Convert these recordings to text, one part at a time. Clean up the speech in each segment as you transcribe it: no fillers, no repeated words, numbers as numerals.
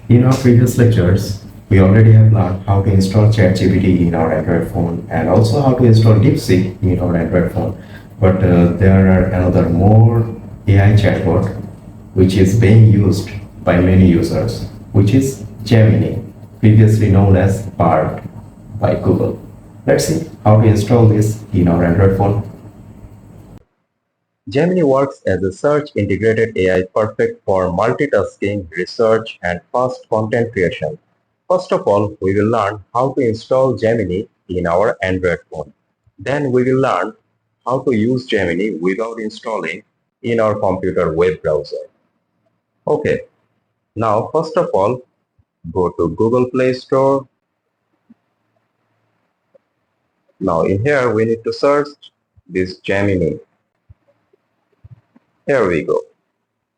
In our previous lectures, we already have learned how to install ChatGPT in our Android phone and also how to install DeepSeek in our Android phone. But there are another more AI chatbot which is being used by many users, which is Gemini, previously known as Bard by Google. Let's see how to install this in our Android phone. Gemini works as a search integrated AI perfect for multitasking, research, and fast content creation. First of all, we will learn how to install Gemini in our Android phone. Then we will learn how to use Gemini without installing in our computer web browser. Okay, now first of all, go to Google Play Store. Now in here we need to search this Gemini. Here we go.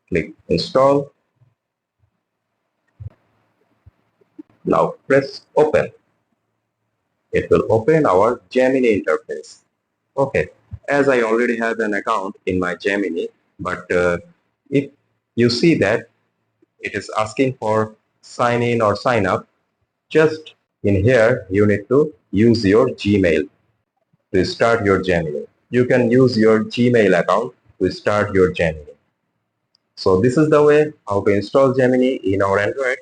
Click install. Now press open. It will open our Gemini interface. Okay, as I already have an account in my Gemini, but if you see that it is asking for sign in or sign up, just in here you need to use your Gmail to start your Gemini. You can use your Gmail account to start your Gemini. So this is the way how to install Gemini in our Android.